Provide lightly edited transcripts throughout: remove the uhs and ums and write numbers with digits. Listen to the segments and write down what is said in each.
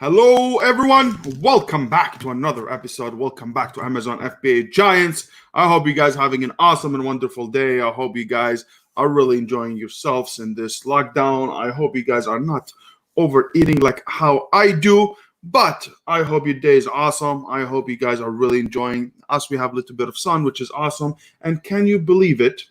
Hello, everyone. Welcome back to another episode. Welcome back to Amazon FBA Giants. I hope you guys are having an awesome and wonderful day. I hope you guys are really enjoying yourselves in this lockdown. I hope you guys are not overeating like how I do, but I hope your day is awesome. I hope you guys are really enjoying us. We have a little bit of sun, which is awesome. And can you believe it?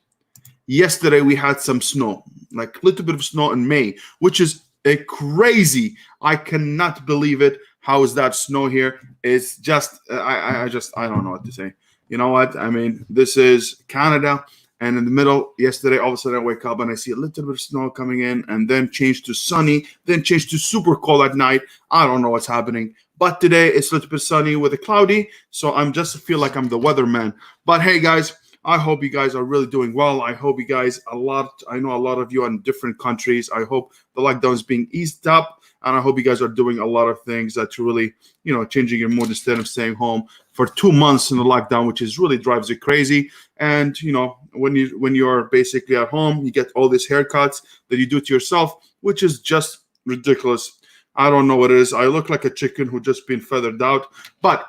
Yesterday we had some snow, like a little bit of snow in May, which is crazy. I cannot believe it. How is that snow here? It's just I don't know what to say. You know what? I mean, this is Canada, and in the middle, yesterday, all of a sudden I wake up and I see a little bit of snow coming in, and then change to sunny, then change to super cold at night. I don't know what's happening. But today it's a little bit sunny with a cloudy, so I'm just feel like I'm the weatherman. But hey, guys, I hope you guys are really doing well. I hope you guys I know a lot of you are in different countries. I hope the lockdown is being eased up, and I hope you guys are doing a lot of things that's really, changing your mood instead of staying home for 2 months in the lockdown, which is really drives you crazy. And when you're basically at home, you get all these haircuts that you do to yourself, which is just ridiculous. I don't know what it is. I look like a chicken who just been feathered out, but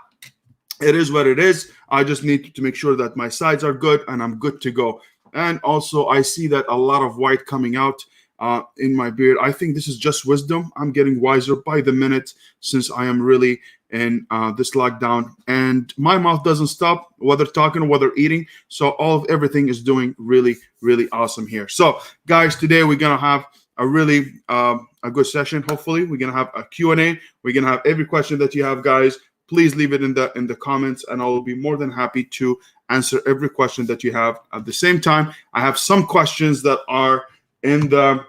it is what it is. I just need to make sure that my sides are good and I'm good to go. And also, I see that a lot of white coming out in my beard. I think this is just wisdom. I'm getting wiser by the minute since I am really in this lockdown. And my mouth doesn't stop, whether talking or whether eating. So everything is doing really, really awesome here. So, guys, today we're going to have a really a good session. Hopefully, we're going to have a Q&A. We're going to have every question that you have, guys. Please leave it in the comments, and I will be more than happy to answer every question that you have. At the same time, I have some questions that are in the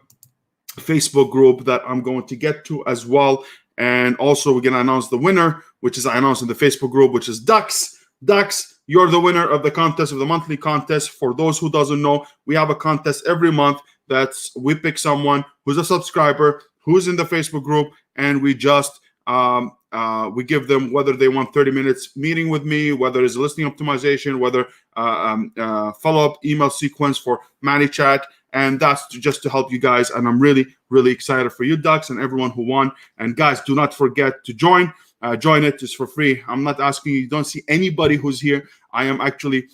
Facebook group that I'm going to get to as well. And also, we're going to announce the winner, which is I announced in the Facebook group, which is Dux. Dux, you're the winner of the contest, of the monthly contest. For those who doesn't know, we have a contest every month. We pick someone who's a subscriber, who's in the Facebook group, and we just we give them whether they want 30 minutes meeting with me, whether it's listing optimization, whether follow-up email sequence for Manychat, and that's just to help you guys. And I'm really, really excited for you, Ducks, and everyone who won. And guys, do not forget to join. Join it. It's for free. I'm not asking you. Don't see anybody who's here. I am actually,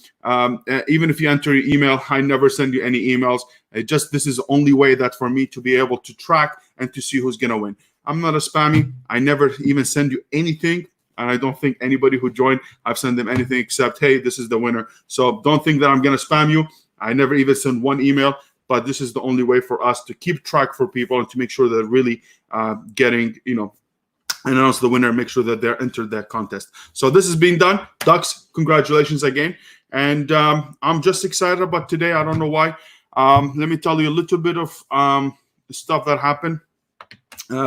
even if you enter your email, I never send you any emails. This is the only way that for me to be able to track and to see who's going to win. I'm not a spammy. I never even send you anything. And I don't think anybody who joined, I've sent them anything except, hey, this is the winner. So don't think that I'm going to spam you. I never even send one email. But this is the only way for us to keep track for people and to make sure they're really getting, announce the winner, make sure that they're entered that contest. So this is being done. Ducks, congratulations again. And I'm just excited about today. I don't know why. Let me tell you a little bit of stuff that happened.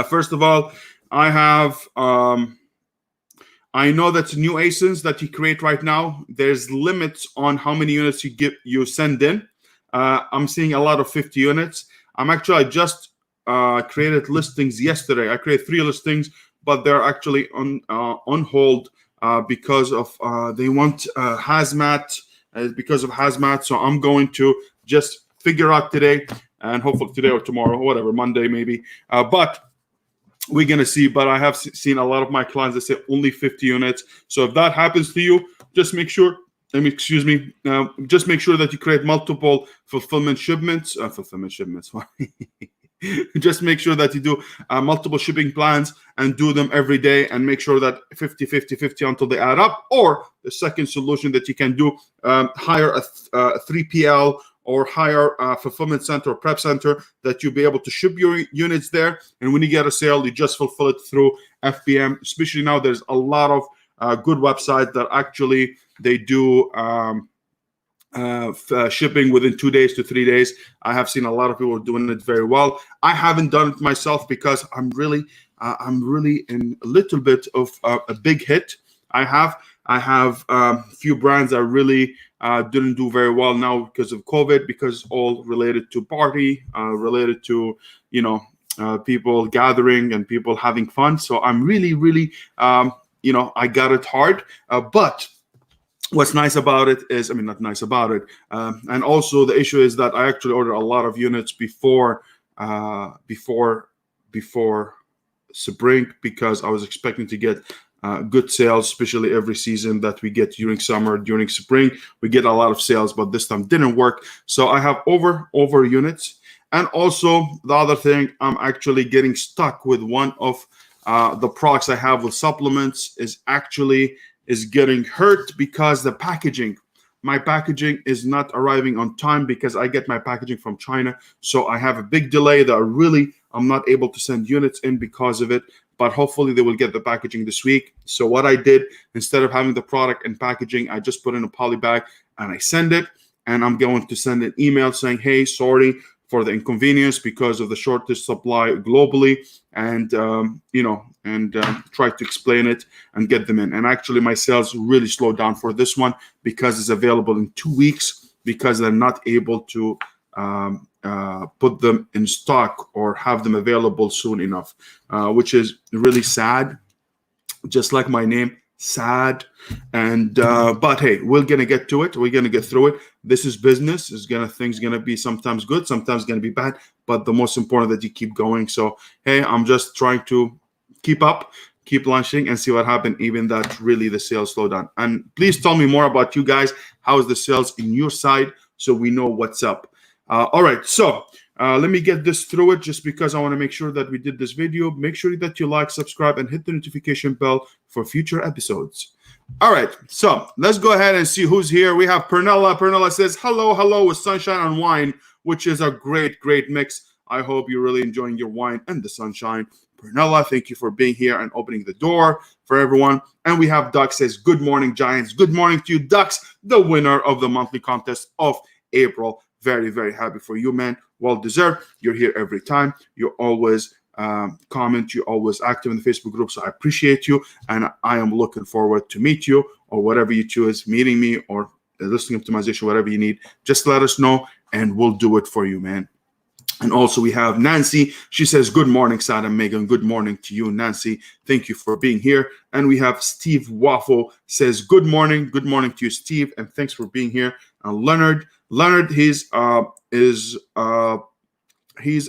First of all, I have, I know that new ASINs that you create right now, there's limits on how many units you send in. I'm seeing a lot of 50 units. I just created listings yesterday. I created 3 listings, but they're actually on hold because of they want hazmat, because of hazmat. So I'm going to just figure out today, and hopefully today or tomorrow, whatever, Monday maybe. But we're going to see. But I have seen a lot of my clients that say only 50 units. So if that happens to you, just make sure. Just make sure that you create multiple fulfillment shipments. Just make sure that you do multiple shipping plans and do them every day, and make sure that 50, 50, 50 until they add up. Or the second solution that you can do, hire a 3PL or hire a fulfillment center or prep center that you'll be able to ship your units there. And when you get a sale, you just fulfill it through FBA. Especially now, there's a lot of good websites that actually they do shipping within 2 days to 3 days. I have seen a lot of people doing it very well. I haven't done it myself because I'm really in a little bit of a big hit. I have few brands that really didn't do very well now because of COVID, because all related to party, related to people gathering and people having fun. So I'm really I got it hard, but what's nice about it is, not nice about it, and also the issue is that I actually ordered a lot of units before spring because I was expecting to get good sales, especially every season that we get during summer, during spring, we get a lot of sales, but this time didn't work. So I have over units. And also the other thing, I'm actually getting stuck with one of the products I have with supplements is getting hurt because my packaging is not arriving on time because I get my packaging from China. So I have a big delay that I'm not able to send units in because of it, but hopefully they will get the packaging this week. So what I did, instead of having the product and packaging, I just put in a poly bag and I send it, and I'm going to send an email saying, hey, sorry for the inconvenience because of the shortage supply globally, and try to explain it and get them in. And actually my sales really slowed down for this one because it's available in 2 weeks because they're not able to put them in stock or have them available soon enough, which is really sad, just like my name, Saad. And but hey, we're gonna get to it. We're gonna get through it. This is business. Things gonna be sometimes good, sometimes gonna be bad, but the most important that you keep going. So hey, I'm just trying to keep launching and see what happens, even that really the sales slow down. And please tell me more about you guys. How is the sales in your side, so we know what's up. All right, so let me get this through it, just because I want to make sure that we did this video. Make sure that you like, subscribe, and hit the notification bell for future episodes. All right, so let's go ahead and see who's here. We have Pernella. Pernella says, hello with sunshine and wine, which is a great mix. I hope you're really enjoying your wine and the sunshine. Pernella, thank you for being here and opening the door for everyone. And we have Duck says, good morning, Giants. Good morning to you, Ducks, the winner of the monthly contest of April. Very happy for you, man. Well deserved. You're here every time. You always comment. You're always active in the Facebook group, so I appreciate you, and I am looking forward to meet you, or whatever you choose, meeting me or listening optimization, whatever you need. Just let us know and we'll do it for you, man. And also we have Nancy. She says, good morning, Saad and Megan. Good morning to you, Nancy. Thank you for being here. And we have Steve Waffle says, good morning. Good morning to you, Steve, and thanks for being here. And Leonard, he's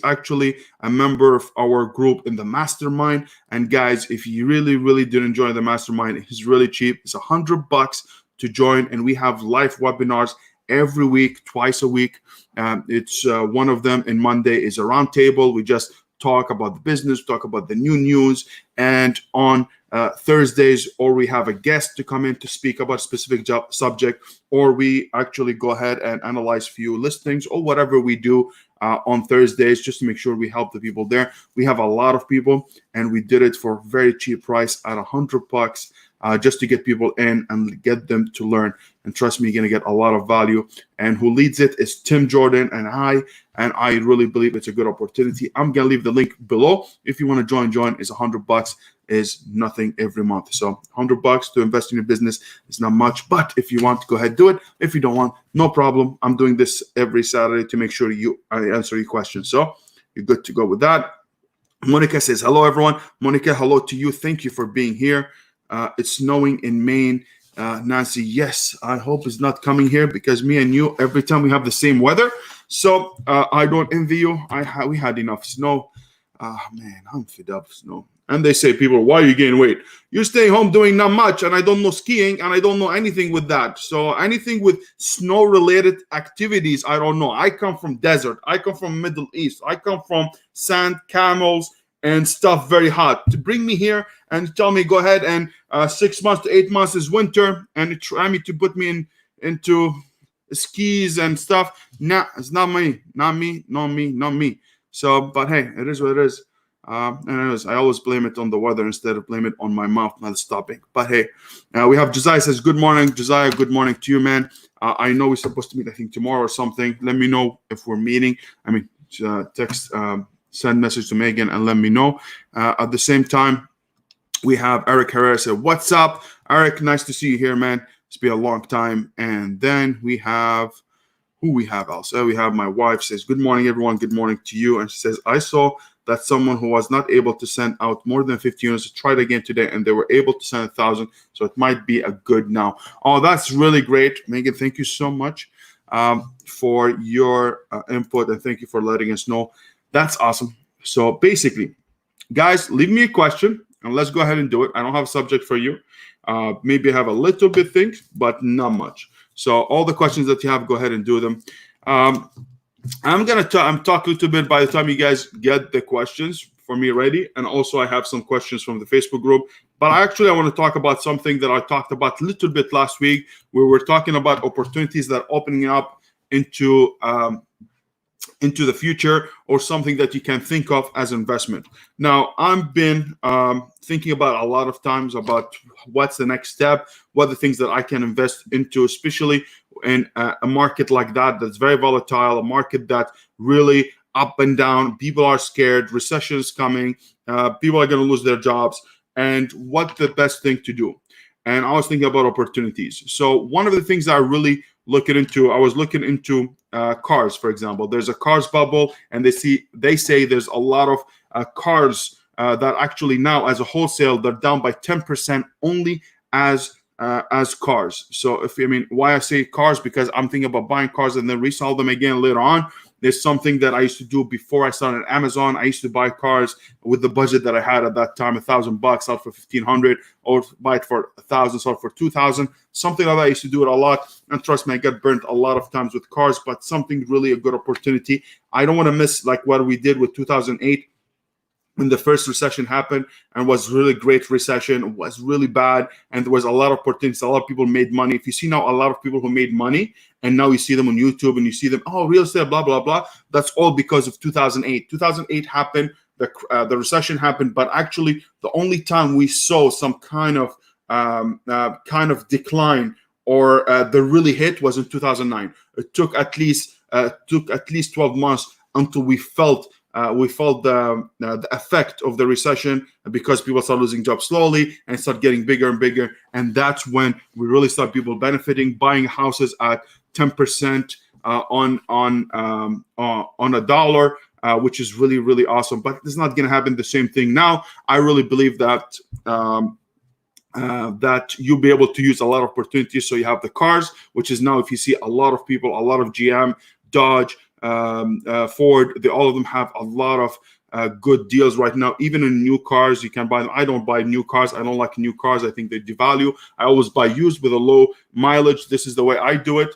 actually a member of our group in the Mastermind. And guys, if you really didn't join the Mastermind, it's really cheap. It's $100 to join, and we have live webinars every week, twice a week. It's one of them, and Monday is a roundtable. We just talk about the business, talk about the new news, and on Thursdays, or we have a guest to come in to speak about a specific subject, or we actually go ahead and analyze few listings, or whatever we do on Thursdays, just to make sure we help the people there. We have a lot of people, and we did it for a very cheap price at $100, just to get people in and get them to learn. And trust me, you're gonna get a lot of value. And who leads it is Tim Jordan and I really believe it's a good opportunity. I'm gonna leave the link below. If you want to join, is $100, is nothing every month. So $100 to invest in your business is not much, but if you want to, go ahead, do it. If you don't want, no problem. I'm doing this every Saturday to make sure I answer your questions. So you're good to go with that. Monica says, hello, everyone. Monica, hello to you. Thank you for being here. It's snowing in Maine. Nancy, yes, I hope it's not coming here, because me and you, every time we have the same weather. So I don't envy you. We had enough snow. Man, I'm fed up with snow. And they say, people, why are you gaining weight? You're staying home doing not much, and I don't know skiing, and I don't know anything with that. So anything with snow-related activities, I don't know. I come from desert. I come from Middle East. I come from sand, camels, and stuff very hot. To bring me here and tell me, go ahead, and 6 months to 8 months is winter, and try me to put me into skis and stuff. Nah, it's not me. Not me. So, but hey, it is what it is. Anyways, I always blame it on the weather instead of blame it on my mouth not stopping. But hey, we have Josiah says, good morning. Josiah, good morning to you, man. I know we're supposed to meet, I think, tomorrow or something. Let me know if we're meeting. I mean, text, send message to Megan and let me know. At the same time, we have Eric Herrera said, what's up? Eric, nice to see you here, man. It's been a long time. And then we have, who we have also? We have my wife says, good morning, everyone. Good morning to you. And she says, I saw that someone who was not able to send out more than 50 units tried again today, and they were able to send 1,000. So it might be a good now. Oh, that's really great. Megan, thank you so much for your input, and thank you for letting us know. That's awesome. So basically, Guys, leave me a question and let's go ahead and do it. I don't have a subject for you. Maybe I have a little bit things, but not much. So all the questions that you have, go ahead and do them. I'm talk a little bit by the time you guys get the questions for me ready, and also I have some questions from the Facebook group. But I want to talk about something that I talked about a little bit last week, where we're talking about opportunities that are opening up into the future, or something that you can think of as investment. Now, I've been thinking about a lot of times about what's the next step, what are the things that I can invest into, especially in a market like that's very volatile, a market that really up and down. People are scared, recession is coming, people are going to lose their jobs, and what the best thing to do. And I was thinking about opportunities. So one of the things I really I was looking into cars, for example. There's a cars bubble, and they say there's a lot of cars that actually now, as a wholesale, they're down by 10% only as cars. So why I say cars, because I'm thinking about buying cars and then resell them again later on. There's something that I used to do before I started Amazon. I used to buy cars with the budget that I had at that time, $1,000, sell for $1,500, or buy it for $1,000, sell for $2,000. Something like that. I used to do it a lot. And trust me, I got burnt a lot of times with cars, but something really a good opportunity. I don't want to miss like what we did with 2008. When the first recession happened, and was really great recession, was really bad, and there was a lot of opportunities. A lot of people made money. If you see now a lot of people who made money, and now you see them on YouTube and you see them, oh, real estate, blah, blah, blah. That's all because of 2008. 2008 happened, the recession happened, but actually the only time we saw some kind of decline or the really hit was in 2009. It took at least 12 months until we felt the effect of the recession, because people start losing jobs slowly and start getting bigger and bigger. And that's when we really start people benefiting, buying houses at 10% on a dollar, which is really, really awesome. But it's not going to happen the same thing now. I really believe that that you'll be able to use a lot of opportunities. So you have the cars, which is now, if you see a lot of people, a lot of GM, Dodge, Ford, all of them have a lot of good deals right now. Even in new cars, you can buy them. I don't buy new cars. I don't like new cars. I think they devalue. I always buy used with a low mileage. This is the way I do it.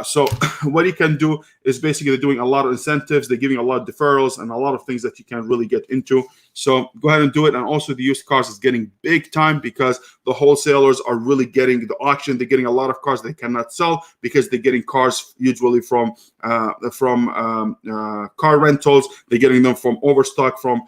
So what you can do is basically they're doing a lot of incentives. They're giving a lot of deferrals and a lot of things that you can really get into. So go ahead and do it. And also the used cars is getting big time, because the wholesalers are really getting the auction. They're getting a lot of cars they cannot sell, because they're getting cars usually from car rentals. They're getting them from overstock from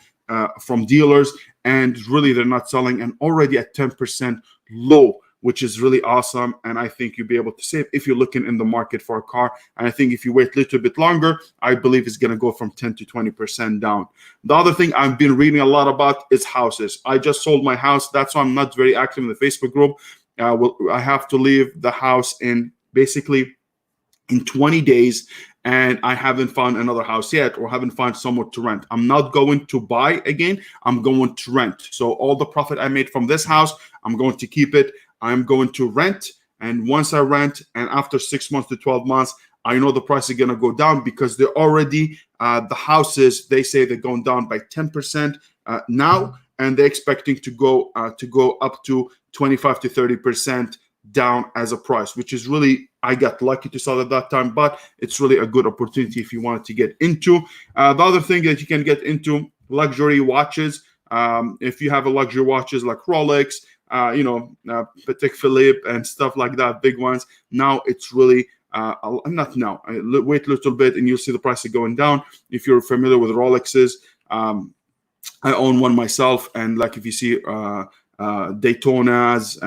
dealers, and really they're not selling, and already at 10% low, which is really awesome. And I think you'll be able to save if you're looking in the market for a car. And I think if you wait a little bit longer, I believe it's going to go from 10 to 20% down. The other thing I've been reading a lot about is houses. I just sold my house. That's why I'm not very active in the Facebook group. I have to leave the house in 20 days, and I haven't found another house yet, or haven't found somewhere to rent. I'm not going to buy again. I'm going to rent. So all the profit I made from this house, I'm going to keep it. I'm going to rent, and once I rent, and after 6 months to 12 months, I know the price is going to go down, because they're already the houses, they say they're going down by 10% now, and they're expecting to go up to 25 to 30% down as a price, which is really, I got lucky to sell at that time, but it's really a good opportunity if you wanted to get into. The other thing that you can get into, luxury watches. If you have a luxury watches like Rolex, Patek Philippe and stuff like that, big ones. Now it's really, not now. Wait a little bit and you'll see the price is going down. If you're familiar with Rolexes, I own one myself, and like if you see Daytonas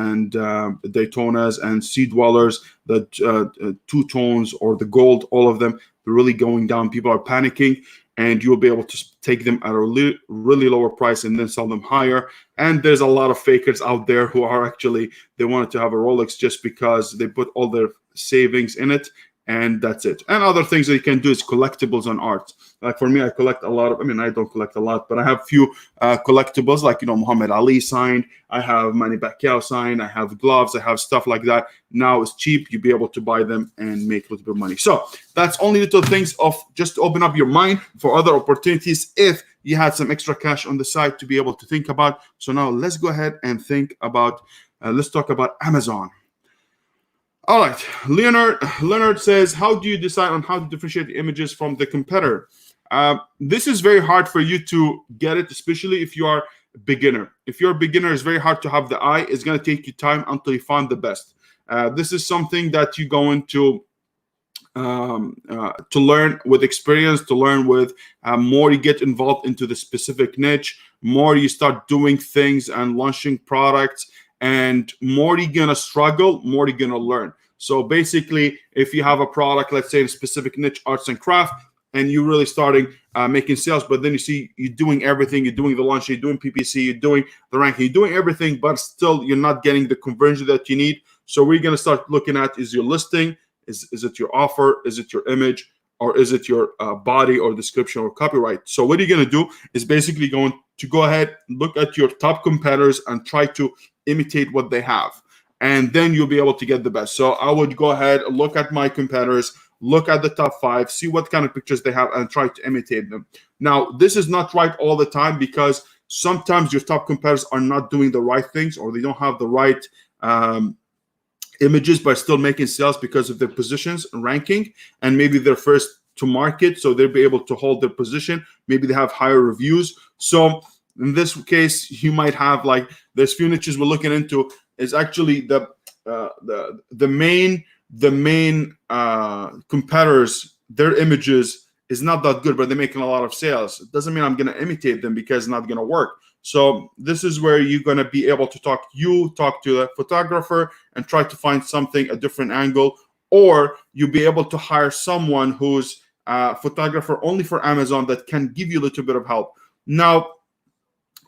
and Sea Dwellers, the two tones or the gold, all of them, they're really going down. People are panicking, and you'll be able to take them at a really lower price and then sell them higher. And there's a lot of fakers out there who are actually, they wanted to have a Rolex just because they put all their savings in it, and that's it. And other things that you can do is collectibles and art. Like for me, I collect a lot of, I don't collect a lot, but I have few collectibles, like, Muhammad Ali signed, I have Manny Pacquiao signed, I have gloves, I have stuff like that. Now it's cheap. You'll be able to buy them and make a little bit of money. So that's only little things of just to open up your mind for other opportunities if you had some extra cash on the side to be able to think about. So now let's go ahead and think about, let's talk about Amazon. All right, Leonard says, how do you decide on how to differentiate the images from the competitor? This is very hard for you to get it, especially if you are a beginner. If you're a beginner, it's very hard to have the eye. It's going to take you time until you find the best. This is something that you go into to learn with experience, to learn with more you get involved into the specific niche, more you start doing things and launching products, and more you're gonna struggle, more you're gonna learn. So basically, if you have a product, let's say in a specific niche, arts and craft, and you're really starting making sales, but then you see you're doing everything, you're doing the launch, you're doing PPC, you're doing the ranking, you're doing everything, but still you're not getting the conversion that you need. So we're gonna start looking at, is your listing, is it your offer, is it your image, or is it your body or description or copyright? So what you're going to do is basically going to go ahead, look at your top competitors and try to imitate what they have. And then you'll be able to get the best. So I would go ahead, look at my competitors, look at the top 5, see what kind of pictures they have, and try to imitate them. Now, this is not right all the time, because sometimes your top competitors are not doing the right things, or they don't have the right images, but still making sales because of their positions and ranking, and maybe they're first to market, so they'll be able to hold their position. Maybe they have higher reviews. So in this case, you might have, like, there's few niches we're looking into is actually the main competitors, their images is not that good, but they're making a lot of sales. It doesn't mean I'm going to imitate them, because it's not going to work. So this is where you're going to be able to talk to a photographer and try to find something, a different angle, or you'll be able to hire someone who's a photographer only for Amazon that can give you a little bit of help. Now,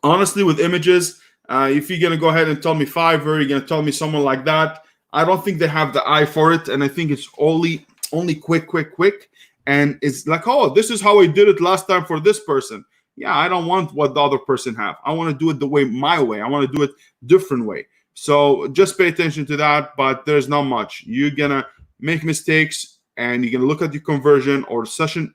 honestly, with images, if you're going to go ahead and tell me Fiverr, you're going to tell me someone like that, I don't think they have the eye for it. And I think it's only quick. And it's like, oh, this is how I did it last time for this person. Yeah, I don't want what the other person have. I want to do it my way. I want to do it different way. So just pay attention to that, but there's not much. You're going to make mistakes, and you're going to look at your conversion or session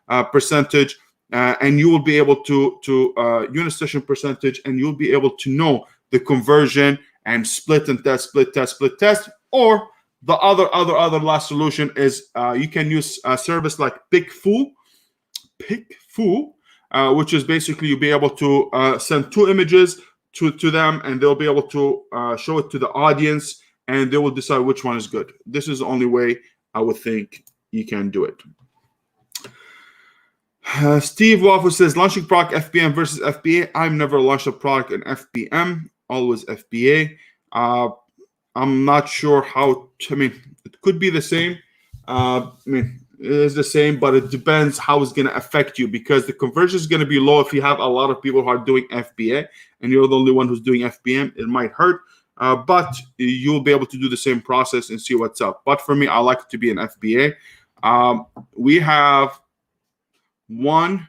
percentage, and you will be able to unit session percentage, and you'll be able to know the conversion and split and test, split test. Or the other last solution is you can use a service like PickFu, which is basically you'll be able to send 2 images to them, and they'll be able to show it to the audience, and they will decide which one is good. This is the only way I would think you can do it. Steve Waffle says, launching product FBM versus FBA. I've never launched a product in FBM, always FBA. I'm not sure how it could be the same. It is the same, but it depends how it's going to affect you, because the conversion is going to be low if you have a lot of people who are doing FBA and you're the only one who's doing FBM. It might hurt, but you'll be able to do the same process and see what's up. But for me, I like it to be an FBA. We have one.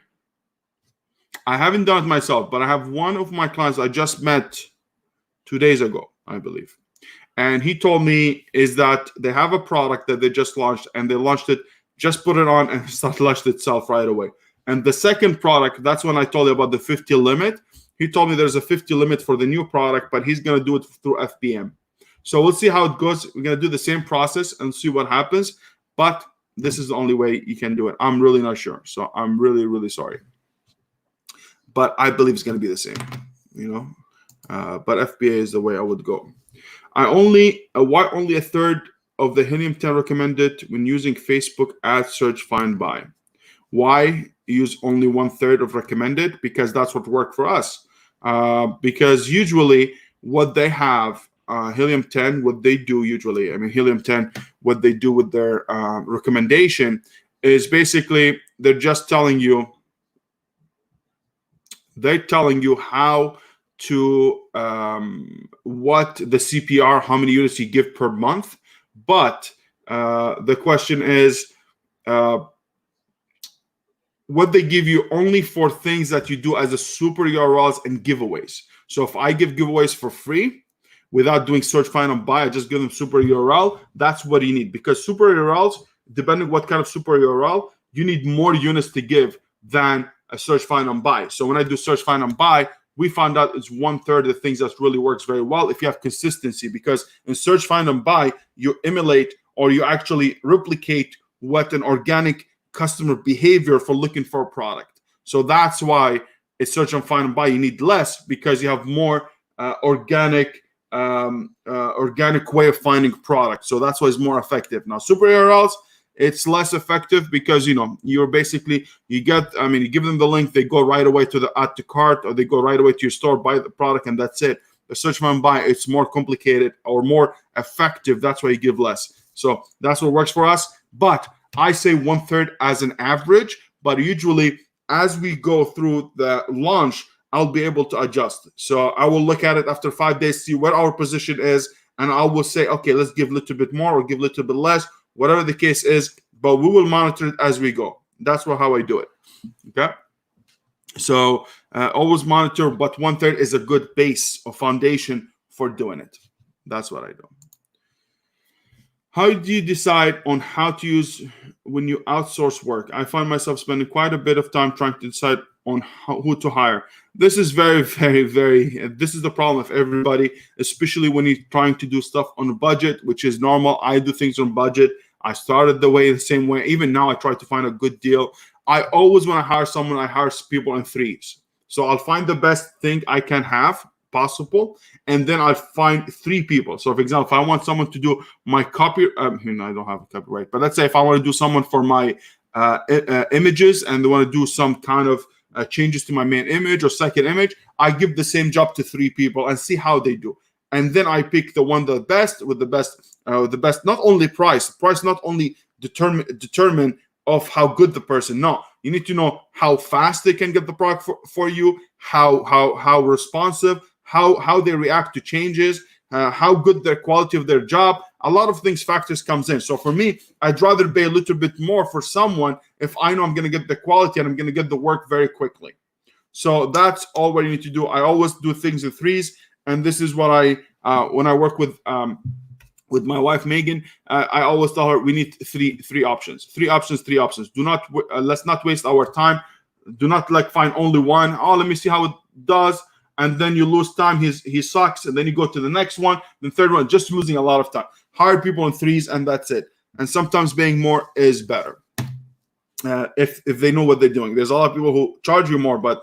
I haven't done it myself, but I have one of my clients I just met 2 days ago, I believe. And he told me is that they have a product that they just launched, and they launched it, just put it on, and start launched itself right away. And the second product, that's when I told you about the 50 limit. He told me there's a 50 limit for the new product, but he's going to do it through FBM. So we'll see how it goes. We're going to do the same process and see what happens. But this is the only way you can do it. I'm really not sure. So I'm really, really sorry. But I believe it's going to be the same, but FBA is the way I would go. Why only a third of the Helium 10 recommended when using Facebook ad search find by? Why use only 1/3 of recommended? Because that's what worked for us. Because usually what they have, Helium 10, what they do usually, Helium 10, what they do with their recommendation is basically they're telling you how to what the CPR, how many units you give per month. But the question is what they give you only for things that you do as a super URLs and giveaways. So if I give giveaways for free without doing search, find, and buy, I just give them super URL. That's what you need, because super URLs, depending what kind of super URL, you need more units to give than a search, find, and buy. So when I do search, find, and buy, we found out it's 1/3 of the things that really works very well if you have consistency, because in search, find, and buy, you emulate or you actually replicate what an organic customer behavior for looking for a product. So that's why it's search and find and buy. You need less because you have more organic way of finding products. So that's why it's more effective. Now, super URLs, it's less effective because you're basically you give them the link, they go right away to the add to cart, or they go right away to your store, buy the product, and that's it. The search find buy, it's more complicated or more effective. That's why you give less. So that's what works for us. But I say 1/3 as an average. But usually, as we go through the launch, I'll be able to adjust. So I will look at it after 5 days, see what our position is, and I will say, okay, let's give a little bit more or give a little bit less, whatever the case is, but we will monitor it as we go. That's how I do it. Okay. So always monitor, but 1/3 is a good base or foundation for doing it. That's what I do. How do you decide on how to use when you outsource work? I find myself spending quite a bit of time trying to decide on who to hire. This is very, very, this is the problem of everybody, especially when you're trying to do stuff on a budget, which is normal. I do things on budget. I started the same way. Even now, I try to find a good deal. I always, when I hire someone, I hire people in threes. So I'll find the best thing I can have possible, and then I'll find 3 people. So for example, if I want someone to do my copy, I don't have a copyright, but let's say if I want to do someone for my images, and they want to do some kind of changes to my main image or second image, I give the same job to 3 people and see how they do. And then I pick the one the best with the best, not only price not only determine of how good the person. No, you need to know how fast they can get the product for you, how responsive, how they react to changes, how good their quality of their job. A lot of factors comes in. So for me, I'd rather pay a little bit more for someone if I know I'm going to get the quality and I'm going to get the work very quickly. So that's all what you need to do. I always do things in threes, and this is what I when I work with my wife Megan, I always tell her we need three options. Three options. Do not let's not waste our time. Do not find only one. Oh, let me see how it does, and then you lose time. He sucks, and then you go to the next one, the third one. Just losing a lot of time. Hire people in threes, and that's it. And sometimes paying more is better if they know what they're doing. There's a lot of people who charge you more, but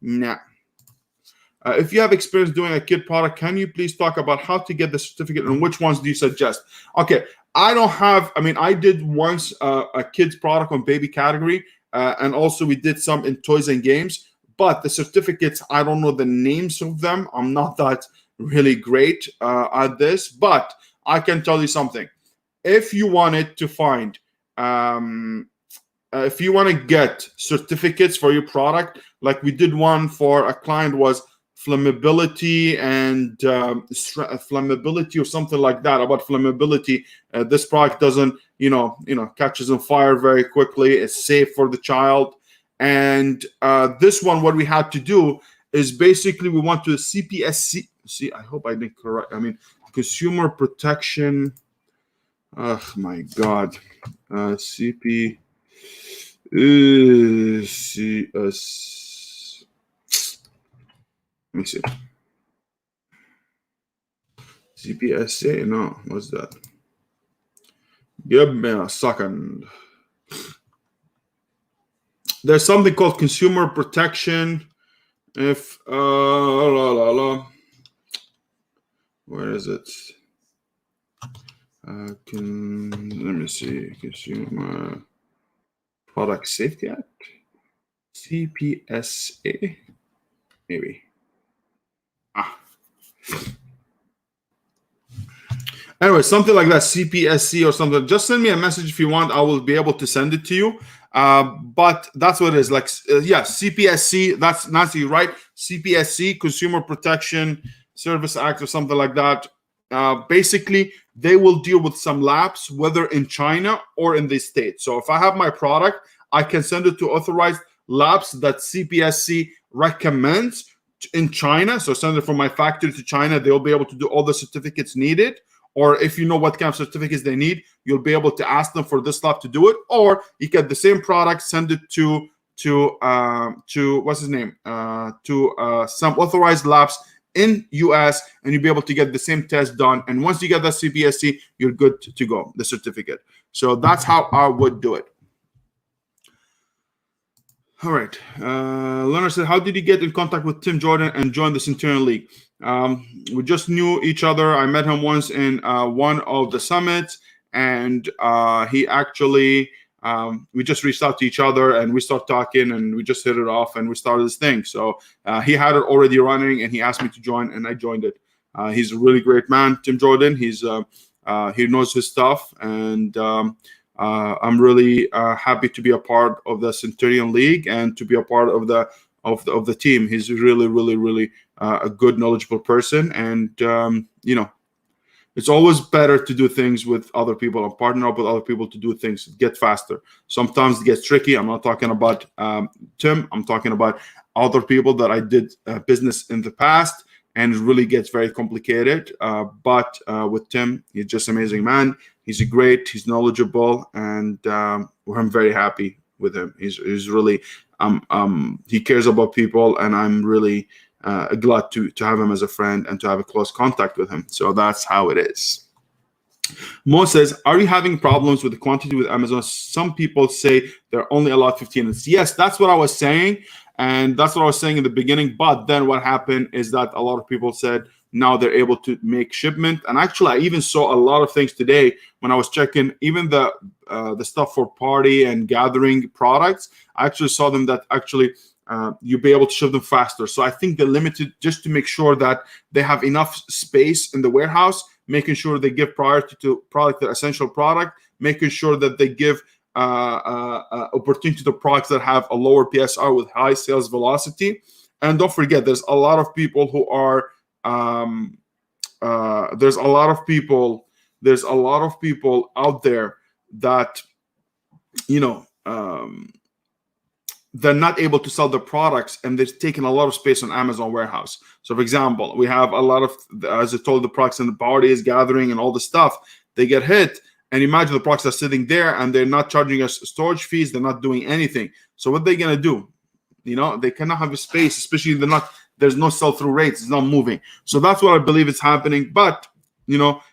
nah. If you have experience doing a kid product, can you please talk about how to get the certificate and which ones do you suggest? Okay, I don't have, I did once a kid's product on baby category, and also we did some in toys and games, but the certificates, I don't know the names of them. I'm not that really great at this, but I can tell you something. If you wanted to find, if you want to get certificates for your product, like we did one for a client was flammability and flammability or something like that. About flammability, this product doesn't catches on fire very quickly. It's safe for the child. And this one, what we had to do is basically we want to CPSC. See, I hope I didn't correct. Consumer protection. Oh my God, CPSC. Let me see. CPSA? No, what's that? Give me a second. There's something called consumer protection. If where is it? Let me see. Consumer Product Safety Act. CPSA, maybe. Anyway, something like that, CPSC or something. Just send me a message if you want. I will be able to send it to you. But that's what it is. CPSC. That's Nancy, right? CPSC, Consumer Protection Service Act, or something like that. Basically, they will deal with some labs, whether in China or in the States. So if I have my product, I can send it to authorized labs that CPSC recommends in China. So send it from my factory to China. They'll be able to do all the certificates needed. Or if you know what kind of certificates they need, you'll be able to ask them for this lab to do it. Or you get the same product, send it to to what's his name to some authorized labs in US, and you'll be able to get the same test done. And once you get that CPSC, you're good to go, the certificate. So that's how I would do it. All right. Leonard said, how did you get in contact with Tim Jordan and join the Centurion League? We just knew each other. I met him once in one of the summits, and he actually, we just reached out to each other and we started talking and we just hit it off and we started this thing. So he had it already running and he asked me to join and I joined it. He's a really great man, Tim Jordan. He knows his stuff, and I'm really happy to be a part of the Centurion League and to be a part of the team. He's really a good, knowledgeable person, and it's always better to do things with other people and partner up with other people to do things get faster. Sometimes it gets tricky. I'm not talking about Tim. I'm talking about other people that I did business in the past, and it really gets very complicated. But with Tim, he's just an amazing man. He's he's knowledgeable, and I'm very happy with him. He's really, he cares about people, and I'm really glad to have him as a friend and to have a close contact with him. So that's how it is. Mo says, are you having problems with the quantity with Amazon? Some people say they're only allowed 15 minutes. Yes, that's what I was saying. And that's what I was saying in the beginning. But then what happened is that a lot of people said now they're able to make shipment. And actually, I even saw a lot of things today when I was checking, even the stuff for party and gathering products. I actually saw them that actually you'll be able to ship them faster. So I think they're limited just to make sure that they have enough space in the warehouse, making sure they give priority to product, the essential product, making sure that they give opportunity to products that have a lower PSR with high sales velocity. And don't forget, there's a lot of people who are there's a lot of people out there that they're not able to sell their products, and they're taking a lot of space on Amazon warehouse. So for example, we have a lot of, as I told, the products in the parties, gathering, and all the stuff, they get hit. And imagine the products are sitting there and they're not charging us storage fees. They're not doing anything. So what are they going to do? They cannot have a space, especially there's no sell-through rates. It's not moving. So that's what I believe is happening. But,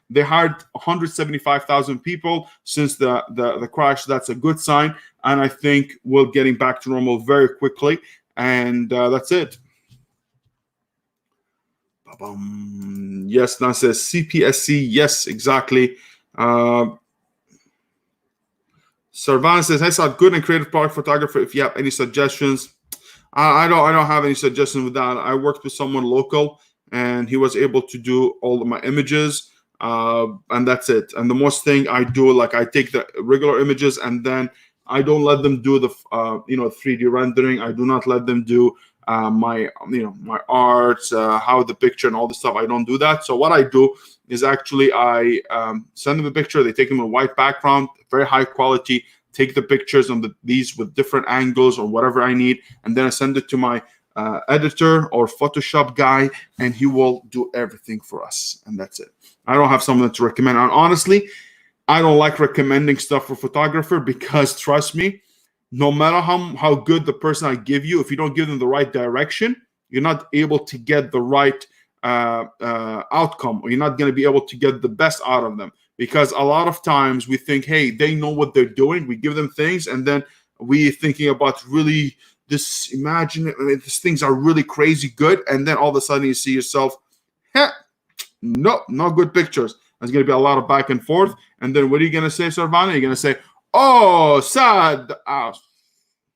they hired 175,000 people since the crash. That's a good sign. And I think we're getting back to normal very quickly. And that's it. Yes, Nan says CPSC. Yes, exactly. Sarvan says, "Hey, Saad, good and creative product photographer. If you have any suggestions." I don't have any suggestions with that. I worked with someone local, and he was able to do all of my images, and that's it. And the most thing I do, like I take the regular images, and then I don't let them do the 3D rendering. I do not let them do my art, how the picture and all the stuff. I don't do that. So what I do is actually I send them a picture. They take them in a white background, very high quality. Take the pictures on these with different angles or whatever I need, and then I send it to my editor or Photoshop guy, and he will do everything for us. And that's it. I don't have someone to recommend. And honestly, I don't like recommending stuff for photographer, because trust me, no matter how good the person I give you, if you don't give them the right direction, you're not able to get the right outcome, or you're not going to be able to get the best out of them. Because a lot of times we think, hey, they know what they're doing. We give them things, and then we thinking about really these things are really crazy good, and then all of a sudden you see yourself, no good pictures. There's going to be a lot of back and forth, and then what are you going to say, Sarvana? You're going to say, "Oh, Saad,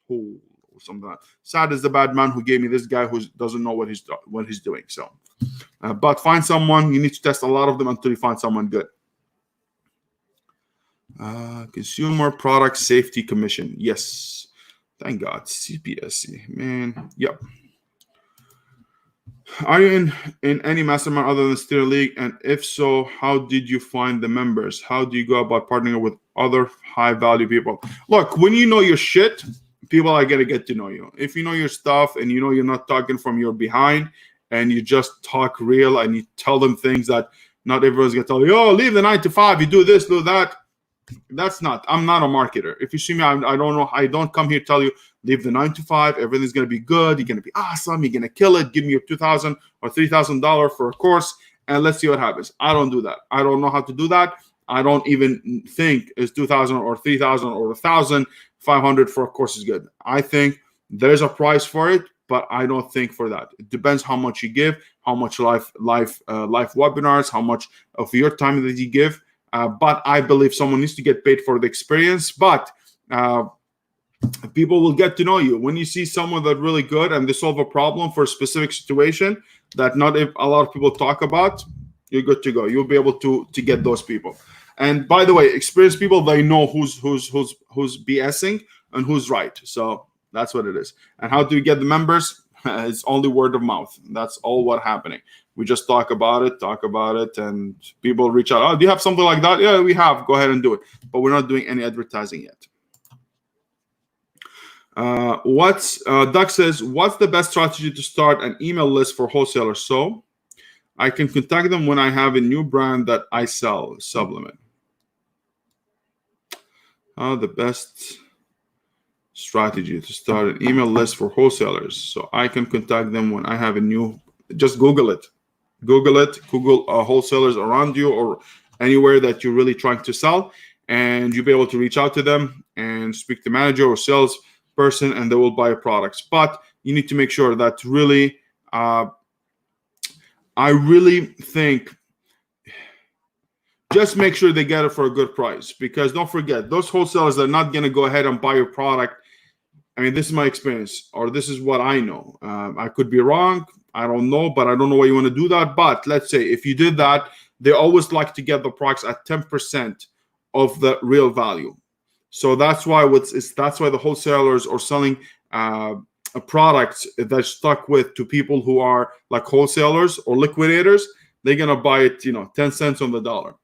something like that. Saad is the bad man who gave me this guy who doesn't know what he's doing." So, but find someone. You need to test a lot of them until you find someone good. Consumer Product Safety Commission. Yes. Thank God. CPSC. Man. Yep. Are you in any mastermind other than Steer League? And if so, how did you find the members? How do you go about partnering with other high-value people? Look, when you know your shit, people are going to get to know you. If you know your stuff and you know you're not talking from your behind, and you just talk real and you tell them things that not everyone's going to tell you, "Oh, leave the 9 to 5, you do this, do that." I'm not a marketer. If you see me, I don't know. I don't come here to tell you leave the 9 to 5. Everything's gonna be good. You're gonna be awesome. You're gonna kill it. Give me your $2,000 or $3,000 for a course, and let's see what happens. I don't do that. I don't know how to do that. I don't even think is 2,000 or 3,000 or 1,500 for a course is good. I think there's a price for it, but I don't think for that. It depends how much you give, how much live webinars, how much of your time that you give. But I believe someone needs to get paid for the experience. But people will get to know you when you see someone that's really good and they solve a problem for a specific situation that not a lot of people talk about. You're good to go. You'll be able to get those people. And by the way, experienced people, they know who's BSing and who's right. So that's what it is. And how do you get the members? It's only word of mouth. That's all what's happening. We just talk about it, and people reach out. Oh, do you have something like that? Yeah, we have. Go ahead and do it. But we're not doing any advertising yet. Doug says, what's the best strategy to start an email list for wholesalers so I can contact them when I have a new brand that I sell, supplement? The best strategy to start an email list for wholesalers so I can contact them when I have a new. Just Google it. Google wholesalers around you or anywhere that you're really trying to sell, and you'll be able to reach out to them and speak to manager or sales person, and they will buy products. But you need to make sure that really, I really think, just make sure they get it for a good price, because don't forget, those wholesalers are not going to go ahead and buy your product. I mean, this is my experience, or this is what I know. I could be wrong. I don't know, but I don't know why you want to do that. But let's say if you did that, they always like to get the products at 10% of the real value. So that's why that's why the wholesalers are selling products that stuck with to people who are like wholesalers or liquidators. They're gonna buy it, 10 cents on the dollar.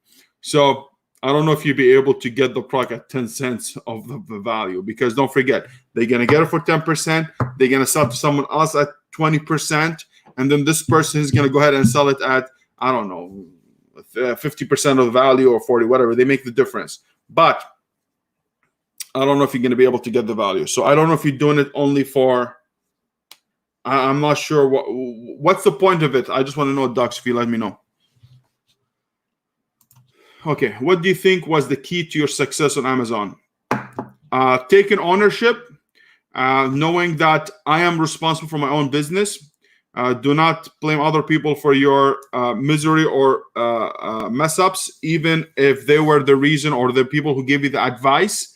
So I don't know if you'd be able to get the product at 10 cents of the value, because don't forget, they're gonna get it for 10%. They're gonna sell to someone else at 20%, and then this person is gonna go ahead and sell it at, I don't know, 50% of the value or 40, whatever. They make the difference, but I don't know if you're going to be able to get the value. So I don't know if you're doing it only for, I'm not sure what's the point of it. I just want to know, Dux, if you let me know. Okay, what do you think was the key to your success on Amazon? Taking ownership, knowing that I am responsible for my own business. Do not blame other people for your misery or mess ups, even if they were the reason or the people who gave you the advice.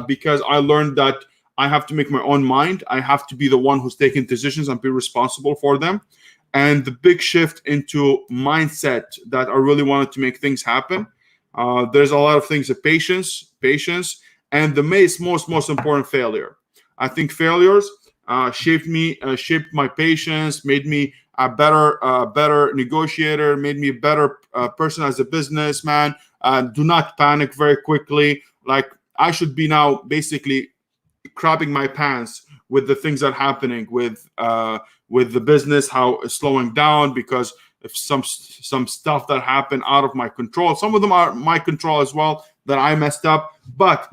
Because I learned that I have to make my own mind. I have to be the one who's taking decisions and be responsible for them. And the big shift into mindset that I really wanted to make things happen. There's a lot of things of patience, and the most important, failure. I think failures shaped my patience, made me a better negotiator, made me a better person as a businessman. Do not panic very quickly. Like, I should be now basically crapping my pants with the things that are happening with the business, how it's slowing down because of some stuff that happened out of my control. Some of them are my control as well that I messed up, but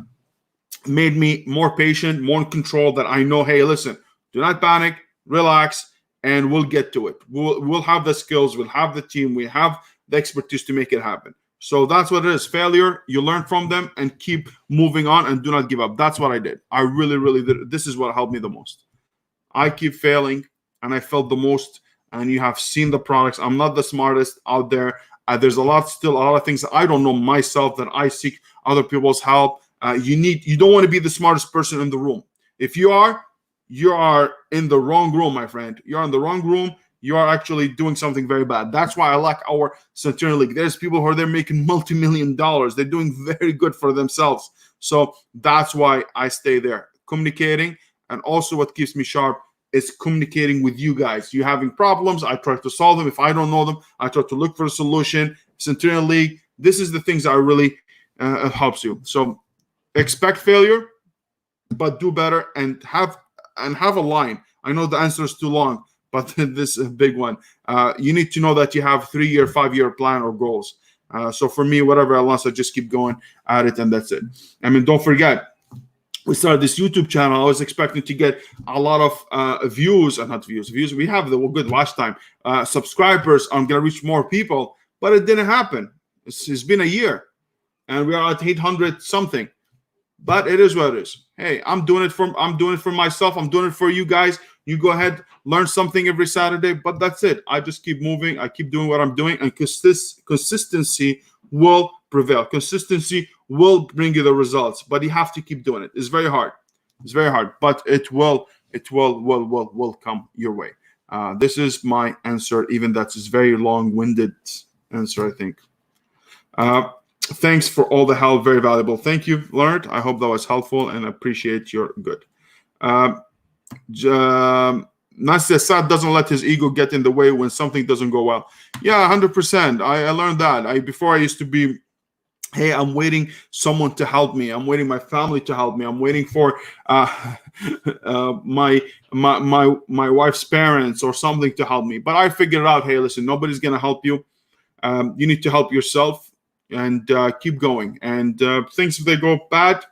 made me more patient, more in control, that I know, hey, listen, do not panic, relax, and we'll get to it. We'll have the skills, we'll have the team, we have the expertise to make it happen. So that's what it is. Failure, you learn from them and keep moving on and do not give up. That's what I did. I really did. This is what helped me the most. I keep failing and I failed the most. And you have seen the products. I'm not the smartest out there. There's still a lot of things that I don't know myself, that I seek other people's help. You don't want to be the smartest person in the room. If you are in the wrong room, my friend. You're in the wrong room. You are actually doing something very bad. That's why I like our Centurion League. There's people who are there making multi-million dollars. They're doing very good for themselves. So that's why I stay there, communicating. And also what keeps me sharp is communicating with you guys. You're having problems, I try to solve them. If I don't know them, I try to look for a solution. Centurion League, this is the things that really helps you. So expect failure, but do better and have a line. I know the answer is too long, but this is a big one. You need to know that you have 3-year, 5-year plan or goals. So for me, whatever Allah said, just keep going at it, and that's it. I mean, don't forget, we started this YouTube channel. I was expecting to get a lot of views, not views. We have the good watch time, subscribers. I'm gonna reach more people, but it didn't happen. It's been a year, and we are at 800 something. But it is what it is. Hey, I'm doing it for myself. I'm doing it for you guys. You go ahead, learn something every Saturday. But that's it. I just keep moving. I keep doing what I'm doing, and consistency will prevail. Consistency will bring you the results. But you have to keep doing it. It's very hard. It's very hard, but it will come your way. This is my answer. Even that's a very long-winded answer, I think. Thanks for all the help. Very valuable. Thank you, Leonard. I hope that was helpful and appreciate your good. Nasir, Saad doesn't let his ego get in the way when something doesn't go well. Yeah, 100%. I learned that. Before I used to be, hey, I'm waiting someone to help me. I'm waiting my family to help me. I'm waiting for my wife's parents or something to help me. But I figured out, hey, listen, nobody's gonna help you. You need to help yourself. And keep going. And things, if they go bad,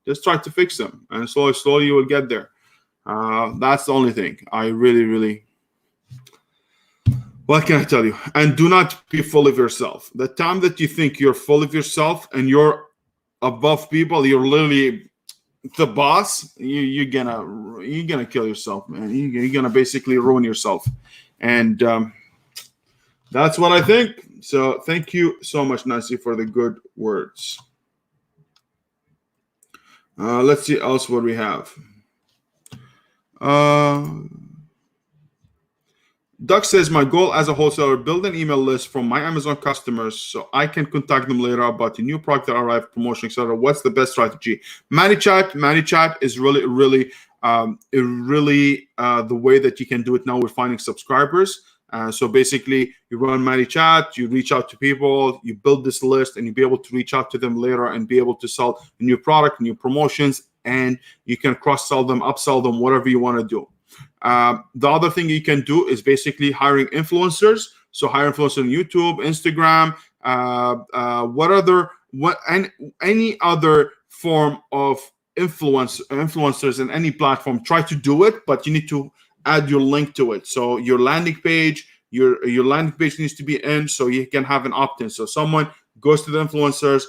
just try to fix them. And slowly you will get there. That's the only thing. I really, what can I tell you? And do not be full of yourself. The time that you think you're full of yourself and you're above people, you're literally the boss, you're gonna kill yourself, man. You're gonna basically ruin yourself. And that's what I think. So thank you so much, Nancy, for the good words. Let's see else what we have. Doug says, my goal as a wholesaler, build an email list from my Amazon customers so I can contact them later about the new product that arrived, promotion, etc. What's the best strategy? Manychat is really the way that you can do it now with finding subscribers. So basically, you run Manychat, you reach out to people, you build this list, and you'll be able to reach out to them later and be able to sell a new product, new promotions, and you can cross-sell them, upsell them, whatever you want to do. The other thing you can do is basically hiring influencers. So hire influencers on YouTube, Instagram, any other form of influencers in any platform. Try to do it, but you need to add your link to it. So your landing page, your landing page needs to be in, so you can have an opt-in. So someone goes to the influencers,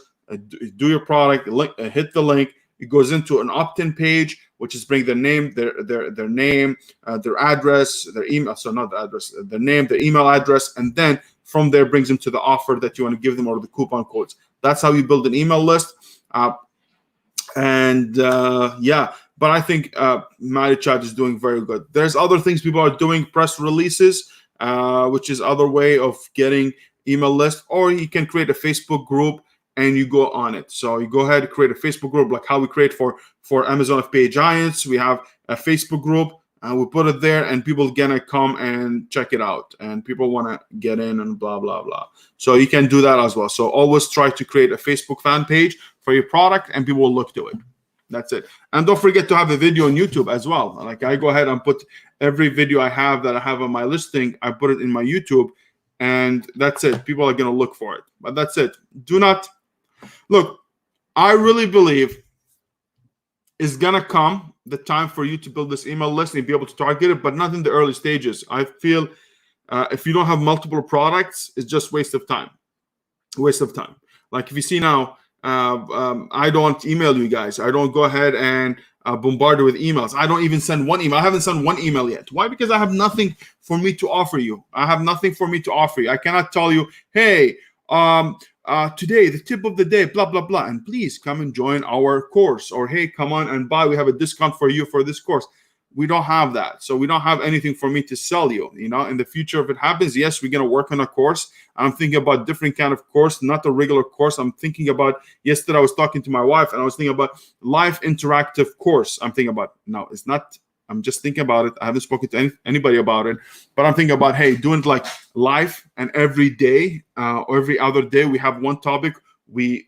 do your product, hit the link. It goes into an opt-in page, which is bring their name, their name, their address, their email. So not the address, their name, their email address, and then from there brings them to the offer that you want to give them or the coupon codes. That's how you build an email list. Yeah. But I think Manychat is doing very good. There's other things people are doing, press releases, which is other way of getting email list, or you can create a Facebook group and you go on it. So you go ahead and create a Facebook group, like how we create for Amazon FBA Giants. We have a Facebook group and we put it there, and people gonna come and check it out, and people want to get in and blah blah blah. So you can do that as well. So always try to create a Facebook fan page for your product, and people will look to it. That's it. And don't forget to have a video on YouTube as well. Like I go ahead and put every video I have that I have on my listing, I put it in my YouTube, and that's it. People are going to look for it. But that's it. Do not look. I really believe it's going to come the time for you to build this email list and be able to target it, but not in the early stages. I feel if you don't have multiple products, it's just waste of time. Waste of time. Like if you see now, I don't email you guys. I don't go ahead and bombard you with emails. I don't even send one email. I haven't sent one email yet. Why? Because I have nothing for me to offer you. I have nothing for me to offer you. I cannot tell you, hey, today, the tip of the day, blah, blah, blah. And please come and join our course. Or, hey, come on and buy. We have a discount for you for this course. We don't have that. So we don't have anything for me to sell you. You know, in the future, if it happens, yes, we're going to work on a course. I'm thinking about different kind of course, not a regular course. I'm thinking about, yesterday I was talking to my wife and I was thinking about live interactive course. I'm thinking about, no, it's not, I'm just thinking about it. I haven't spoken to anybody about it, but I'm thinking about, hey, doing it like live, and every day or every other day, we have one topic. We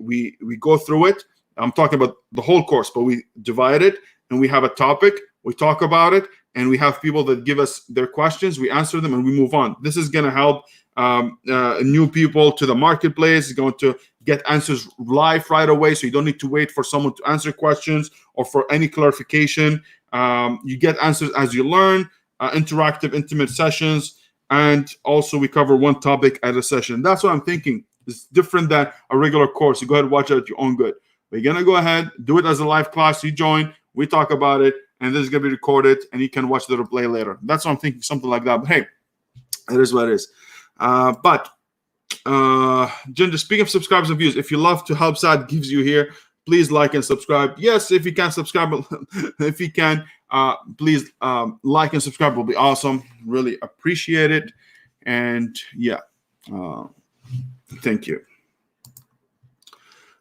go through it. I'm talking about the whole course, but we divide it and we have a topic. We talk about it, and we have people that give us their questions. We answer them, and we move on. This is going to help new people to the marketplace. It's going to get answers live right away, so you don't need to wait for someone to answer questions or for any clarification. You get answers as you learn, interactive, intimate sessions, and also we cover one topic at a session. That's what I'm thinking. It's different than a regular course. You go ahead and watch it at your own good. We're going to go ahead, do it as a live class. You join, we talk about it, and this is going to be recorded, and you can watch the replay later. That's what I'm thinking, something like that. But hey, it is what it is. Ginger, speaking of subscribers and views, if you love to help Saad gives you here, please like and subscribe. Yes, if you can subscribe, if you can, please like and subscribe. Will be awesome. Really appreciate it. And yeah, thank you.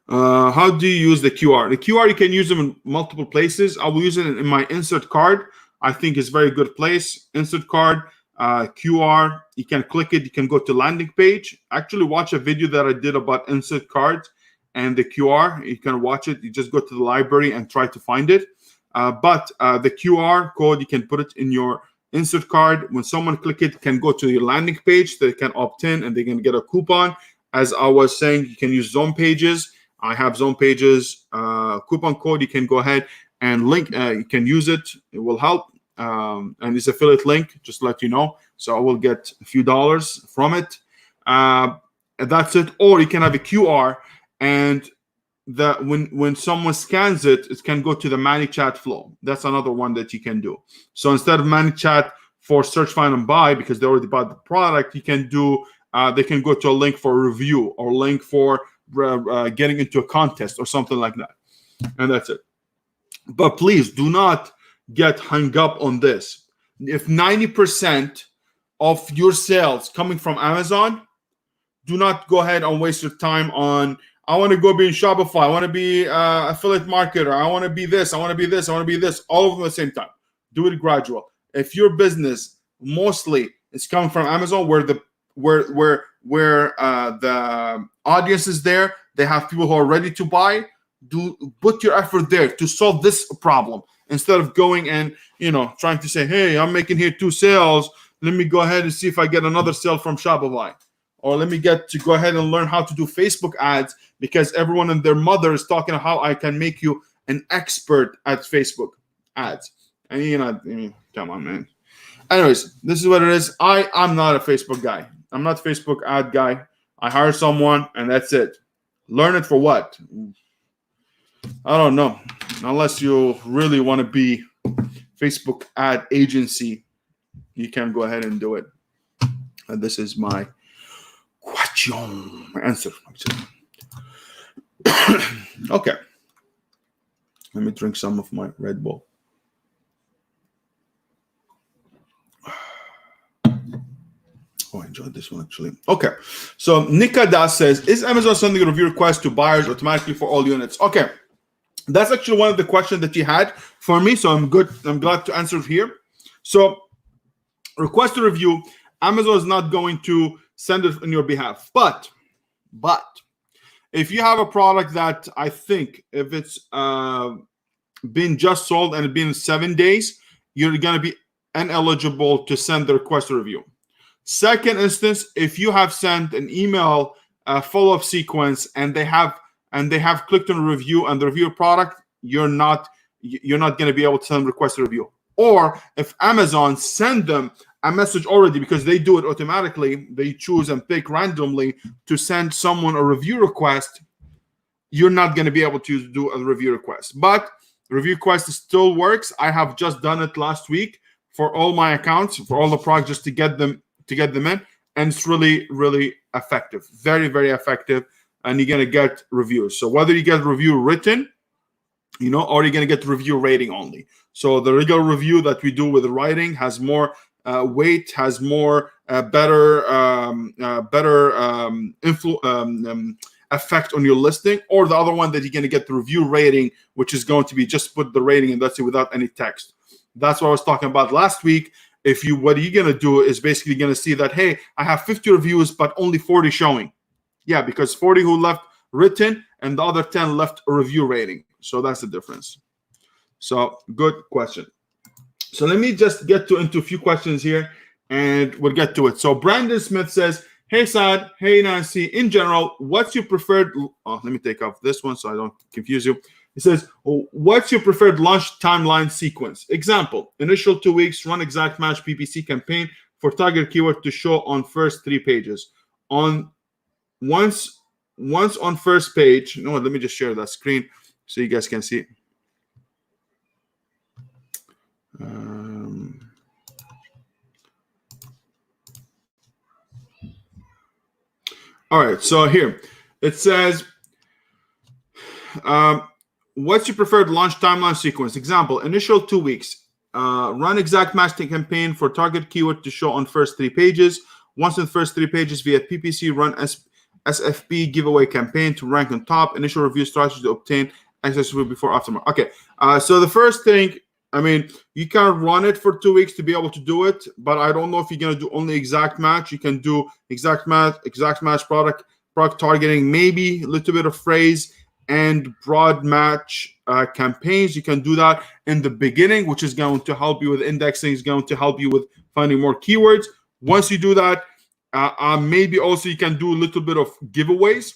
How do you use the QR? The QR, you can use them in multiple places. I will use it in my insert card. I think it's a very good place. Insert card, QR, you can click it. You can go to landing page. Actually, watch a video that I did about insert cards and the QR. You can watch it. You just go to the library and try to find it. But the QR code, you can put it in your insert card. When someone click it, can go to your landing page. They can opt in and they can get a coupon. As I was saying, you can use Zone Pages. I have Zone Pages coupon code. You can go ahead and link. You can use it. It will help. And it's affiliate link, just to let you know. So I will get a few dollars from it. And that's it. Or you can have a QR, and that when someone scans it, it can go to the Manychat Flow. That's another one that you can do. So instead of Manychat for search, find, and buy, because they already bought the product, you can do. They can go to a link for a review or link for getting into a contest or something like that. And that's it. But please do not get hung up on this. If 90% of your sales coming from Amazon, do not go ahead and waste your time on, I want to go be in Shopify, I want to be affiliate marketer, I want to be this, I want to be this, I want to be this, all of them at the same time. Do it gradual. If your business mostly is coming from Amazon, where the audience is there, they have people who are ready to buy, put your effort there to solve this problem. Instead of going and, trying to say, hey, I'm making here 2 sales. Let me go ahead and see if I get another sale from Shopify. Or let me go ahead and learn how to do Facebook ads, because everyone and their mother is talking about how I can make you an expert at Facebook ads. And come on, man. Anyways, this is what it is. I'm not a Facebook guy. I'm not a Facebook ad guy. I hire someone and that's it. Learn it for what? I don't know. Unless you really want to be Facebook ad agency, you can go ahead and do it. And this is my question, my answer. Okay. Let me drink some of my Red Bull. Oh, I enjoyed this one actually. Okay. So Nika Das says, is Amazon sending a review request to buyers automatically for all units? Okay. That's actually one of the questions that you had for me. So I'm glad to answer it here. So request a review. Amazon is not going to send it on your behalf. But if you have a product that I think if it's been just sold and it's been 7 days, you're going to be ineligible to send the request a review. Second instance, if you have sent an email follow-up sequence and they have clicked on a review and the review product, you're not going to be able to send request a review. Or if Amazon send them a message already, because they do it automatically, they choose and pick randomly to send someone a review request, you're not going to be able to do a review request. But review request still works. I have just done it last week for all my accounts, for all the products, just to get them in, and it's really, really effective. Very, very effective. And you're going to get reviews. So whether you get review written, or you're going to get review rating only. So the regular review that we do with the writing has more weight, has more better effect on your listing, or the other one that you're going to get the review rating, which is going to be just put the rating and that's it without any text. That's what I was talking about last week. What you're going to do is basically going to see that, hey, I have 50 reviews, but only 40 showing. Yeah, because 40 who left written and the other 10 left a review rating. So that's the difference. So good question. So let me just get into a few questions here and we'll get to it. So Brandon Smith says, Hey Saad, hey Nancy. In general, what's your preferred? Oh, let me take off this one so I don't confuse you. It says, what's your preferred launch timeline sequence? Example: initial 2 weeks, run exact match PPC campaign for target keyword to show on first 3 pages. On once on first page. You know what? Let me just share that screen so you guys can see. All right, so here it says, what's your preferred launch timeline sequence? Example: initial 2 weeks, run exact matching campaign for target keyword to show on first 3 pages. Once in the first 3 pages via PPC, run SFB giveaway campaign to rank on top. Initial review strategy to obtain access to before aftermarket. Okay, so the first thing, I mean, you can run it for 2 weeks to be able to do it, but I don't know if you're gonna do only exact match. You can do exact match product targeting, maybe a little bit of phrase and broad match campaigns. You can do that in the beginning, which is going to help you with indexing, is going to help you with finding more keywords. Once you do that, maybe also you can do a little bit of giveaways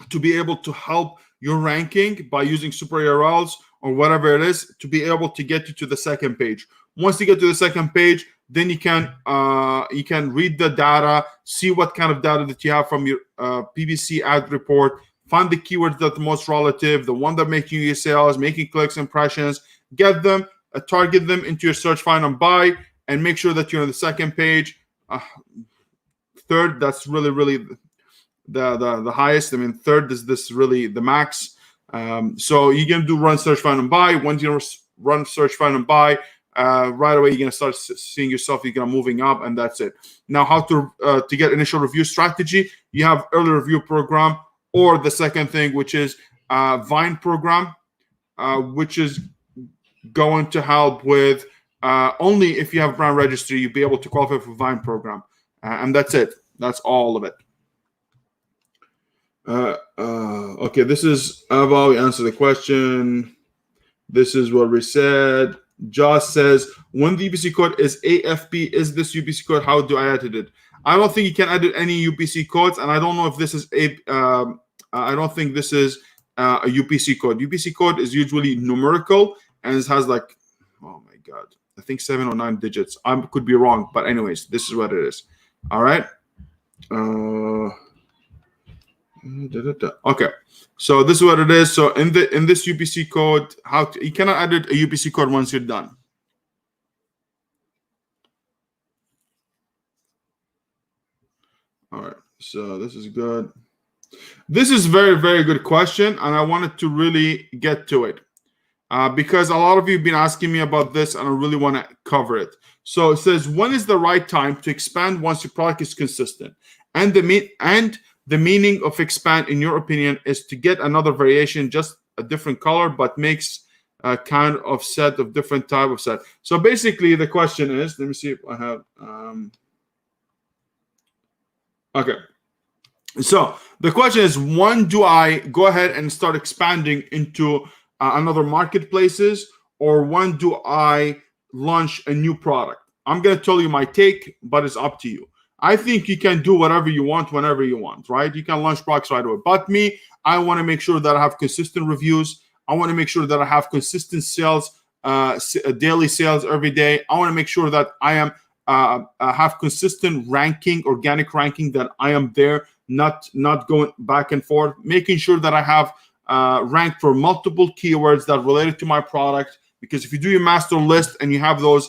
to be able to help your ranking by using super URLs or whatever it is to be able to get you to the second page. Once you get to the second page, then you can read the data, see what kind of data that you have from your PPC ad report, find the keywords that are the most relative, the one that making you sales, making clicks, impressions, get them, target them into your search, find and buy, and make sure that you're on the second page. Third, that's really the highest. I mean, third is this really the max. So you're gonna do run, search, find and buy. Once you run, search, find and buy, right away you're gonna start seeing yourself. You're gonna moving up, and that's it. Now, how to get initial review strategy? You have early review program, or the second thing, which is Vine program, which is going to help with only if you have brand registry, you'll be able to qualify for Vine program, and that's it. That's all of it. Okay, this is Ava. We answered the question. This is what we said. Josh says, when the UPC code is AFP, is this UPC code? How do I edit it? I don't think you can edit any UPC codes, and I don't know if this is I don't think this is a UPC code. UPC code is usually numerical, and it has like, oh my God, I think 7 or 9 digits. I could be wrong, but anyways, this is what it is. All right. Okay, so this is what it is. So in this UPC code, you cannot edit a UPC code once you're done. All right, so this is good. This is very good question, and I wanted to really get to it because a lot of you have been asking me about this, and I really want to cover it. So it says, when is the right time to expand once your product is consistent? And the meaning of expand, in your opinion, is to get another variation, just a different color, but makes a kind of set of different type of set. So basically, the question is, let me see if I have. Okay. So the question is, when do I go ahead and start expanding into another marketplaces, or when do I launch a new product? I'm going to tell you my take, but it's up to you. I think you can do whatever you want, whenever you want, right? You can launch products right away. But me, I want to make sure that I have consistent reviews. I want to make sure that I have consistent sales, daily sales every day. I want to make sure that I am have consistent ranking, organic ranking, that I am there, not going back and forth, making sure that I have ranked for multiple keywords that related to my product. Because if you do your master list and you have those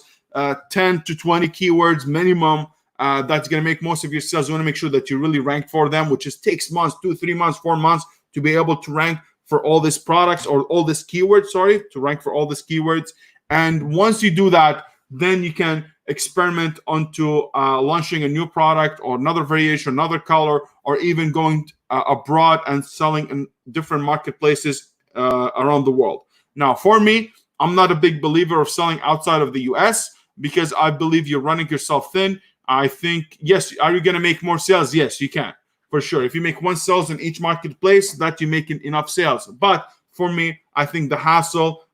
10 to 20 keywords minimum, that's going to make most of your sales. You want to make sure that you really rank for them, which is takes months, 2, 3 months, 4 months to be able to rank for all these products, or all this keywords, sorry, to rank for all these keywords. And once you do that, then you can experiment onto launching a new product or another variation, another color, or even going abroad and selling in different marketplaces around the world. Now, for me, I'm not a big believer of selling outside of the US because I believe you're running yourself thin. I think, yes, are you going to make more sales? Yes, you can, for sure. If you make 1 sales in each marketplace, that you're making enough sales. But for me, I think the hassle,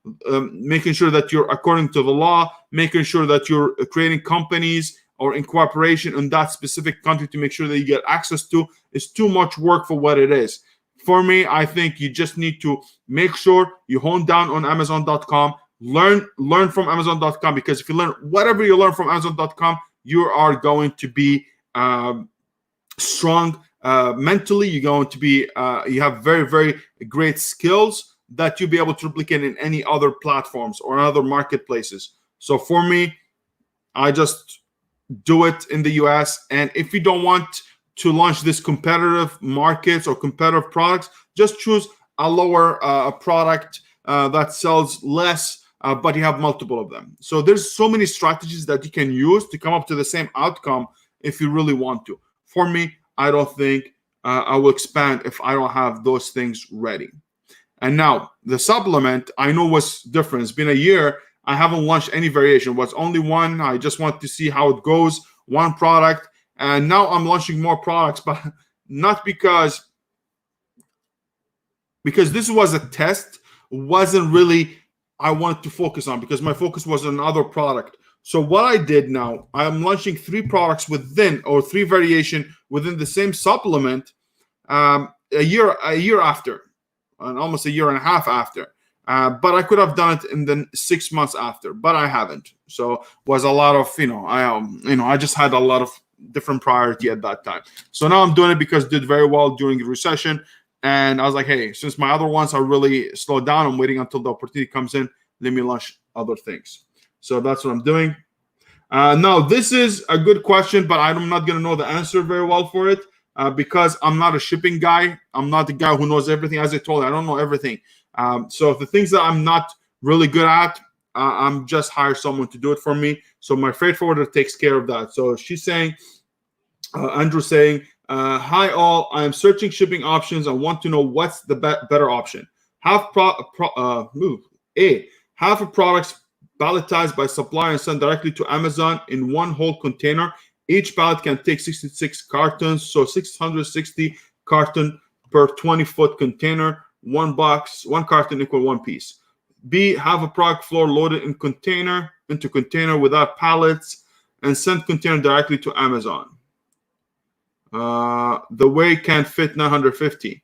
making sure that you're according to the law, making sure that you're creating companies, or in cooperation in that specific country to make sure that you get access to is too much work for what it is. For me, I think you just need to make sure you hone down on Amazon.com, learn from Amazon.com, because if you learn whatever you learn from Amazon.com, you are going to be strong mentally. You're going to be you have very, very great skills that you'll be able to replicate in any other platforms or other marketplaces. So for me, I just do it in the US. And if you don't want to launch this competitive markets or competitive products, just choose a lower product that sells less, but you have multiple of them. So there's so many strategies that you can use to come up to the same outcome if you really want to. For me, I don't think I will expand if I don't have those things ready. And now the supplement, I know what's different. It's been a year. I haven't launched any variation. It was only one. I just want to see how it goes. One product. And now I'm launching more products, but not because this was a test. Wasn't really I wanted to focus on, because my focus was on another product. So what I did now, I'm launching 3 products within, or 3 variation within the same supplement a year after, and almost a year and a half after. But I could have done it in the 6 months after, but I haven't. So was a lot of, I just had a lot of different priority at that time. So now I'm doing it because it did very well during the recession. And I was like, hey, since my other ones are really slowed down, I'm waiting until the opportunity comes in. Let me launch other things. So that's what I'm doing. Now, this is a good question, but I'm not going to know the answer very well for it because I'm not a shipping guy. I'm not the guy who knows everything. As I told you, I don't know everything. So the things that I'm not really good at, I'm just hire someone to do it for me. So my freight forwarder takes care of that. So she's saying, Andrew saying, hi all, I am searching shipping options. I want to know what's the better option. Have half of products palletized by supplier and sent directly to Amazon in one whole container. Each pallet can take 66 cartons, so 660 carton per 20-foot container. One carton equal 1 piece. B, have a product floor loaded into container without pallets and send container directly to Amazon. The weight can fit 950.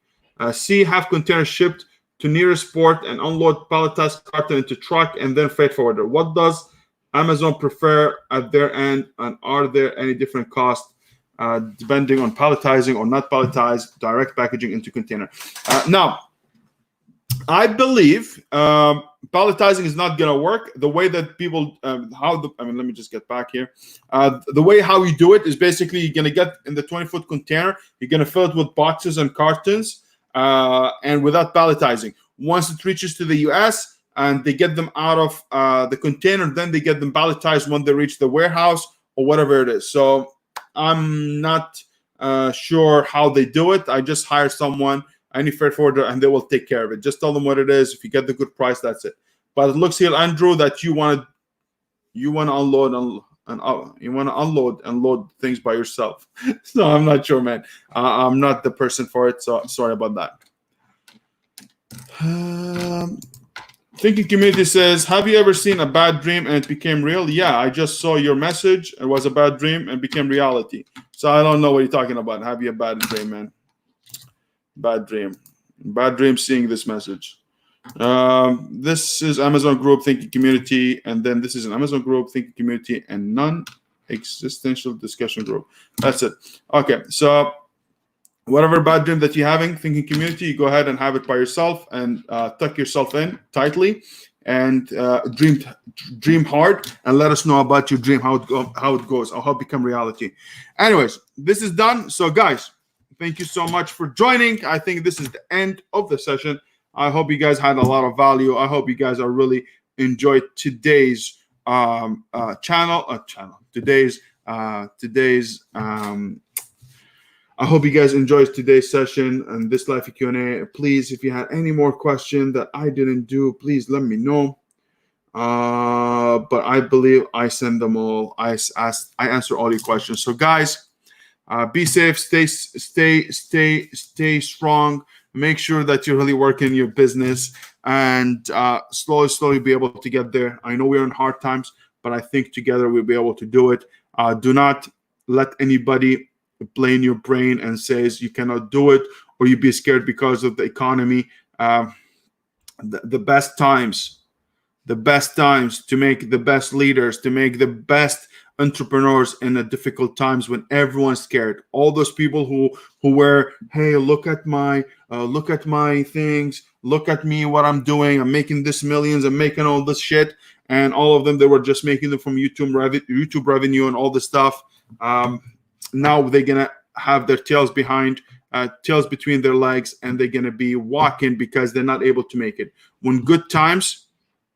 C, have container shipped to nearest port and unload palletized carton into truck and then freight forwarder. What does Amazon prefer at their end, and are there any different costs depending on palletizing or not palletized, direct packaging into container? Now, I believe palletizing is not going to work. The way that people, let me just get back here. The way how you do it is basically you're going to get in the 20-foot container, you're going to fill it with boxes and cartons and without palletizing. Once it reaches to the US and they get them out of the container, then they get them palletized when they reach the warehouse or whatever it is. So I'm not sure how they do it. I just hire someone, any freight forwarder, and they will take care of it. Just tell them what it is. If you get the good price, that's it. But it looks here, Andrew, that you want to unload and load things by yourself. So I'm not sure, man. I'm not the person for it. So sorry about that. Thinking Community says, have you ever seen a bad dream and it became real? Yeah, I just saw your message. It was a bad dream and became reality. So I don't know what you're talking about. Have you a bad dream, man? Bad dream seeing this message. This is Amazon group Thinking Community, and then this is an Amazon group Thinking Community and non-existential discussion group. That's it. Okay, so whatever bad dream that you're having, Thinking Community, you go ahead and have it by yourself and tuck yourself in tightly and dream hard and let us know about your dream, how it goes. I hope it become reality. Anyways, this is done. So guys, thank you so much for joining. I think this is the end of the session. I hope you guys had a lot of value. I hope you guys are really enjoyed today's I hope you guys enjoyed today's session and this live Q&A. Please, if you had any more questions that I didn't do, please let me know. But I believe I send them all. I answer all your questions. So guys, be safe, stay strong. Make sure that you're really working your business and slowly be able to get there. I know we're in hard times, but I think together we'll be able to do it. Do not let anybody play in your brain and says you cannot do it, or you be scared because of the economy. The best times to make the best leaders, to make the best entrepreneurs in the difficult times when everyone's scared. All those people who were, hey, look at my things, look at me, what I'm doing, I'm making this millions, I'm making all this shit, and all of them, they were just making them from YouTube revenue and all this stuff. Now they're gonna have their tails between their legs, and they're gonna be walking because they're not able to make it. When good times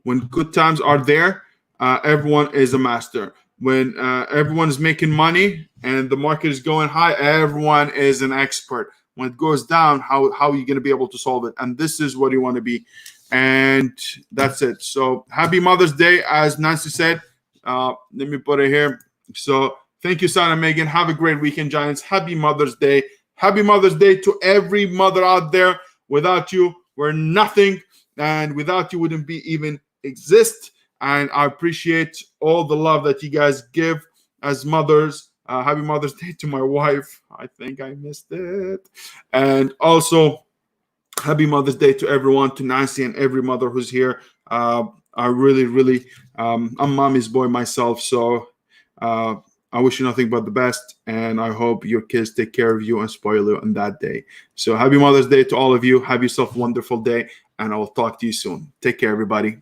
are there, everyone is a master. When everyone is making money and the market is going high, everyone is an expert. When it goes down, how are you going to be able to solve it? And this is what you want to be. And that's it. So happy Mother's Day, as Nancy said. Let me put it here. So thank you, Saad and Megan. Have a great weekend, Giants. Happy Mother's Day. Happy Mother's Day to every mother out there. Without you, we're nothing. And without you, wouldn't be even exist. And I appreciate all the love that you guys give as mothers. Happy Mother's Day to my wife. I think I missed it. And also, happy Mother's Day to everyone, to Nancy and every mother who's here. I really, I'm mommy's boy myself. So I wish you nothing but the best. And I hope your kids take care of you and spoil you on that day. So happy Mother's Day to all of you. Have yourself a wonderful day. And I will talk to you soon. Take care, everybody.